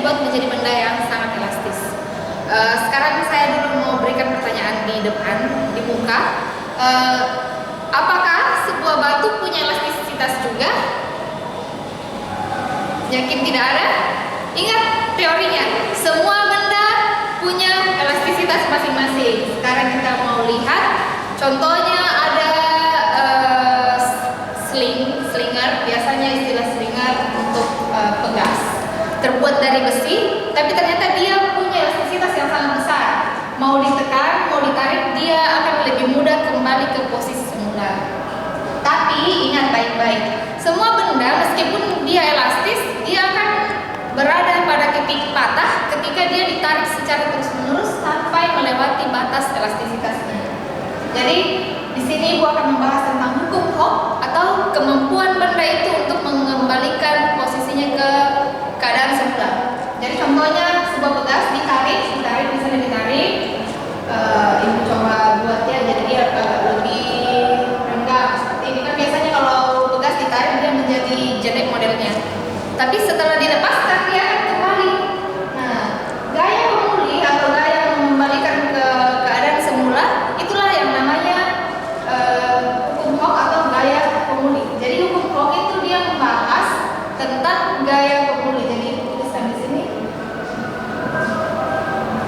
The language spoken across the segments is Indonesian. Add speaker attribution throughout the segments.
Speaker 1: dibuat menjadi benda yang sangat elastis. Sekarang saya dulu mau berikan pertanyaan di depan, di muka. Apakah sebuah batu punya elastisitas juga? Yakin tidak ada? Ingat teorinya, semua benda punya elastisitas masing-masing. Sekarang kita mau lihat, contohnya ada slinger, biasanya istilah slinger untuk pegas, terbuat dari besi, tapi ternyata dia punya elastisitas yang sangat besar. Mau ditekan, mau ditarik, dia akan lebih mudah kembali ke posisi semula. Tapi ingat baik-baik, semua benda meskipun dia elastis, dia akan berada pada titik patah ketika dia ditarik secara terus-menerus sampai melewati batas elastisitasnya. Jadi di sini Ibu akan membahas tentang hukum Hooke atau kemampuan benda itu untuk mengembalikan posisinya ke keadaan semula. Jadi contohnya sebuah pegas ditarik misalnya ditarik. Ibu coba buat ya, jadi dia lebih renggang seperti ini. Kan biasanya kalau pegas ditarik dia menjadi jelek modelnya. Tapi setelah dilepaskan dia akan kembali. Nah, gaya pemulih atau gaya mengembalikan ke keadaan semula itulah yang namanya hukum Hooke atau gaya pemulih. Jadi hukum Hooke itu dia membahas tentang gaya pemulih. Jadi tulisan di sini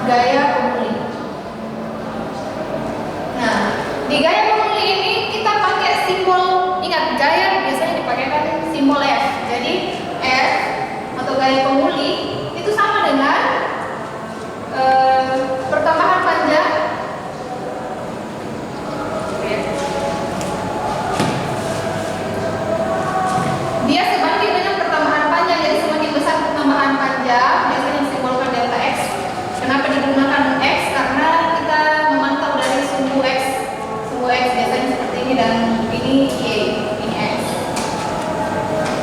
Speaker 1: gaya pemulih. Nah, di gaya pemulih ini kita pakai simbol. Ingat, gaya biasanya dipakaikan simbol F. Jadi F atau gaya pemulih itu sama dengan pertambahan panjang. Dia sebanding dengan pertambahan panjang, jadi semakin besar pertambahan panjang, biasanya disimbolkan delta X. Kenapa digunakan X? Karena kita memantau dari sumbu X. Sumbu X biasanya seperti ini dan ini Y, ini X.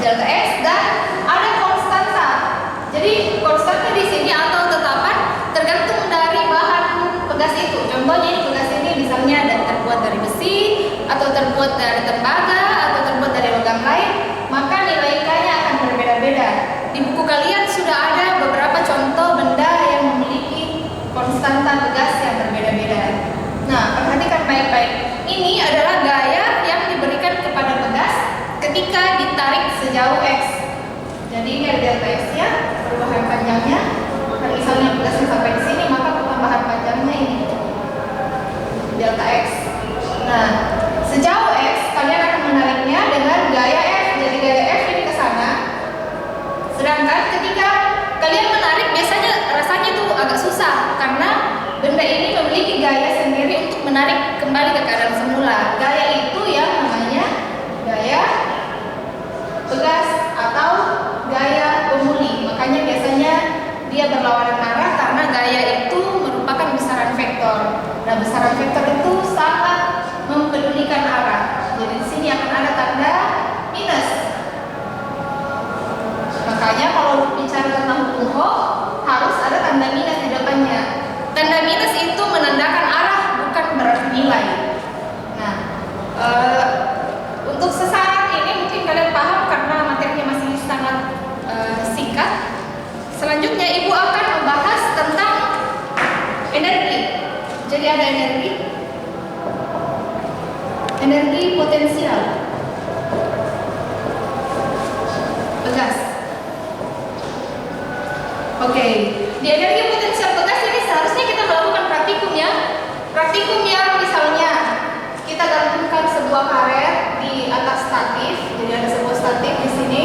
Speaker 1: Delta X dan ada konstanta. Jadi konstanta di sini atau tetapan tergantung dari bahan pegas itu. Contohnya ini pegas ini misalnya terbuat dari besi atau terbuat dari tembaga atau terbuat dari logam lain, maka nilai K-nya akan berbeda-beda. Di buku kalian sudah ada beberapa contoh benda yang memiliki konstanta pegas yang berbeda-beda. Nah, perhatikan baik-baik. Ini adalah gaya yang diberikan kepada pegas ketika ditarik sejauh X. Jadi ini ada delta X-nya, perubahan panjangnya. Kalau misalnya pegasnya sampai di sini, maka pertambahan panjangnya ini delta X. Nah, sejauh X kalian akan menariknya dengan gaya F. Jadi gaya F ini ke sana. Sedangkan ketika kalian menarik, biasanya rasanya itu agak susah karena benda ini memiliki gaya sendiri untuk menarik kembali ke keadaan semula. Gaya itu yang namanya gaya pegas atau gaya pemulih. Makanya biasanya dia berlawanan arah karena gaya itu merupakan besaran vektor. Nah, besaran vektor itu sangat mempedulikan arah. Jadi di sini akan ada tanda minus. Makanya kalau bicara tentang hukum Hooke harus ada tanda minus di depannya. Tanda minus itu menandakan arah, bukan berarti nilai. Nah, untuk sesaat ini mungkin kalian paham karena materinya masih sangat singkat. Selanjutnya Ibu akan membahas tentang energi. Jadi ada energi potensial pegas. Oke, di energi potensial pegas ini seharusnya kita melakukan praktikum ya. Praktikum yang misalnya kita gantungkan sebuah karet di atas statif. Jadi ada sebuah statif di sini.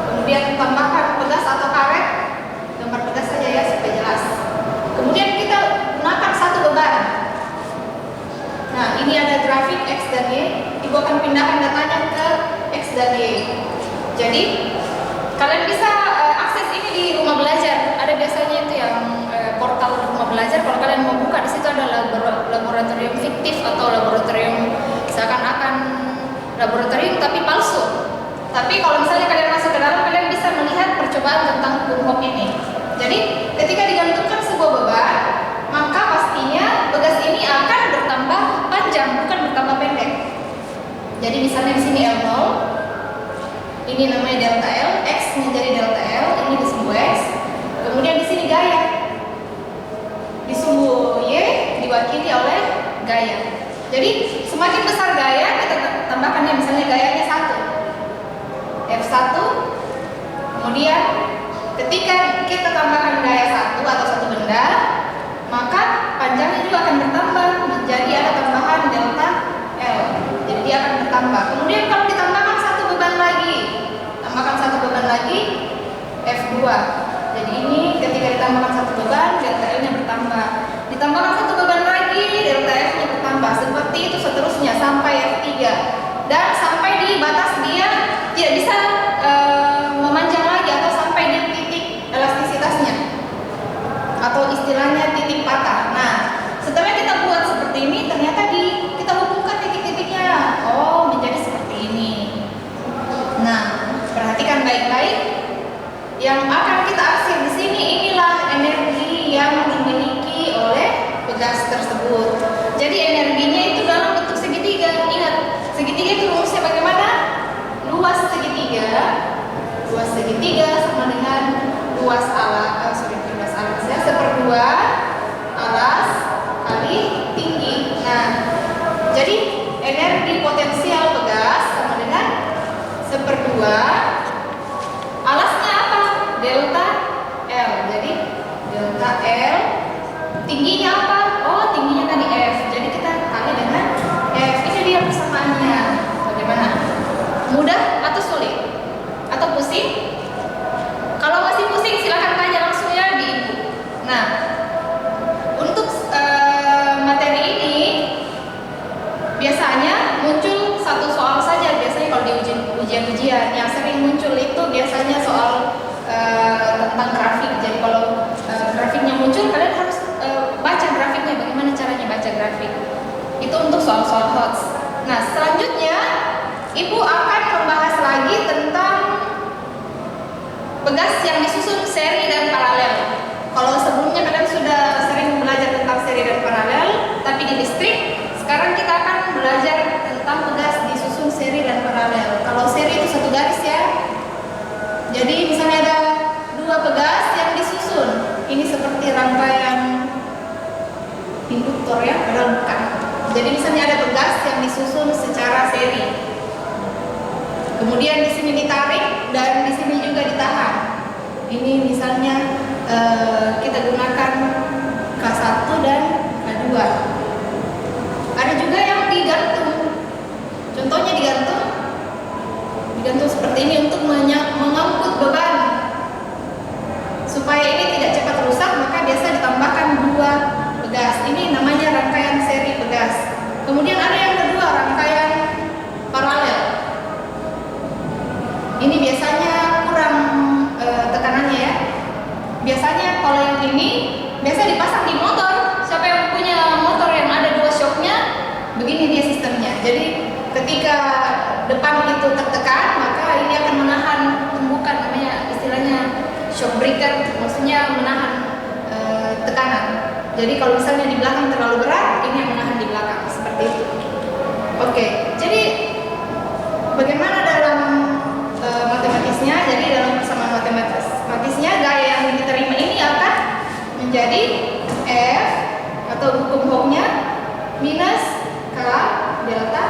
Speaker 1: Kemudian tambahkan pegas atau karet, gambar pegas saja ya supaya jelas. Kemudian kita gunakan satu beban. Nah, ini ada grafik X dan Y. Ibu akan pindahkan datanya ke X dan Y. Jadi kalian bisa akses ini di rumah belajar. Ada biasanya itu yang portal rumah belajar. Kalau kalian mau buka, di situ ada laboratorium fiktif atau laboratorium seakan-akan laboratorium tapi palsu. Tapi kalau misalnya kalian masuk ke dalam, kalian bisa melihat percobaan tentang hukum Hooke ini. Jadi ketika digantungkan sebuah beban, maka pastinya pegas ini akan bertambah panjang, bukan bertambah pendek. Jadi misalnya di sini L0, ini namanya delta L, X menjadi delta L, ini disebut Kemudian ketika kita tambahkan daya satu atau satu benda, maka panjangnya juga akan bertambah menjadi ada tambahan delta L. Jadi dia akan bertambah. Kemudian kalau ditambahkan satu beban lagi, F2. Jadi ini ketika ditambahkan satu beban, delta L-nya bertambah. Ditambahkan satu beban lagi, delta F-nya bertambah. Seperti itu seterusnya sampai F3. Dan sampai di batas dia tidak bisa memanjang lagi atau sampai di titik elastisitasnya. Atau istilahnya titik patah. Nah, setelah kita buat seperti ini, ternyata kita hubungkan titik-titiknya. Oh, menjadi seperti ini. Nah, perhatikan baik-baik. Yang akan kita aksir di sini inilah energi yang dimiliki oleh pegas tersebut. Jadi energinya itu dalam bentuk segitiga. Ingat, segitiga itu rumusnya bagaimana? Luas segitiga sama dengan luas alas, seperdua alas kali tinggi. Nah, jadi energi potensial pegas sama dengan seperdua alasnya apa? Delta L. Jadi delta L, tingginya apa? Oh, tingginya tadi F. Jadi kita kali dengan F. Ini dia persamaannya. Bagaimana? Mudah atau sulit? Atau pusing? Kalau masih pusing silakan tanya langsung ya di ibu. Nah, untuk materi ini biasanya muncul satu soal saja. Biasanya kalau di ujian-ujian yang sering muncul itu biasanya soal tentang grafik. Jadi kalau grafiknya muncul, kalian harus baca grafiknya. Bagaimana caranya baca grafik? Itu untuk soal-soal HOTS. Nah, selanjutnya ibu akan membahas lagi tentang pegas yang disusun seri dan paralel. Kalau sebelumnya kalian sudah sering belajar tentang seri dan paralel, tapi di listrik, sekarang kita akan belajar tentang pegas disusun seri dan paralel. Kalau seri itu satu garis ya. Jadi misalnya ada dua pegas yang disusun. Ini seperti rangkaian induktor ya, padahal bukan. Jadi misalnya ada pegas yang disusun secara seri. Kemudian di sini ditarik dan di sini juga ditahan. Ini misalnya kita gunakan K1 dan K2. Ada juga yang digantung. Contohnya digantung seperti ini untuk mengangkut beban. Supaya ini tidak cepat rusak, maka biasa ditambahkan dua pegas. Ini namanya rangkaian seri pegas. Kemudian ada yang kedua, rangkaian paralel. Ini biasanya kurang tekanannya ya. Biasanya kalau yang ini biasa dipasang di motor. Siapa yang punya motor yang ada dua shocknya, begini dia sistemnya. Jadi ketika depan itu tertekan, maka ini akan menahan tumbukan, namanya istilahnya shock breaker, maksudnya menahan tekanan. Jadi kalau misalnya di belakang terlalu berat, ini yang menahan di belakang, seperti itu. Oke, jadi bagaimana dalam matematisnya? Jadi dalam persamaan matematisnya gaya yang diterima ini akan menjadi F atau hukum Hooke-nya minus K delta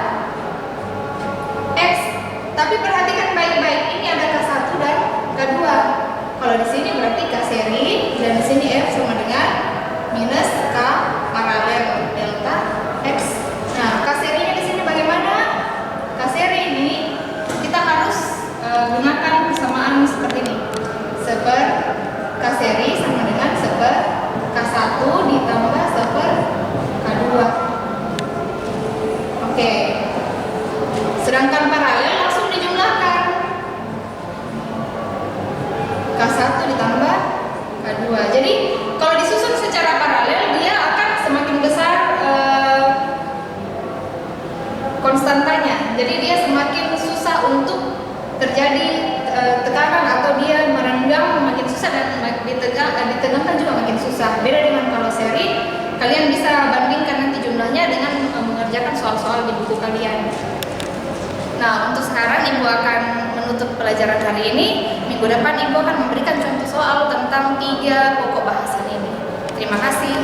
Speaker 1: X. Tapi perhatikan baik-baik, ini ada K1 dan K2. Kalau di sini berarti K seri dan di sini F sama dengan minus K paralel delta X. Nah, K serinya di sini bagaimana? K seri ini kita harus gunakan persamaan seperti ini. Seper K seri sama dengan seper K1 ditambah seper K2. Oke. Sedangkan paralel langsung dijumlahkan. K1 ditambah K2. Jadi kalau disusun secara paralel, dia akan semakin besar konstantanya. Jadi dia semakin susah untuk terjadi tekanan atau dia merenggang makin susah dan ditegangkan juga makin susah. Beda dengan kalau seri, kalian bisa bandingkan nanti jumlahnya dengan mengerjakan soal-soal di buku kalian. Nah, untuk sekarang Ibu akan menutup pelajaran hari ini. Minggu depan Ibu akan memberikan contoh soal tentang 3 pokok bahasan ini. Terima kasih.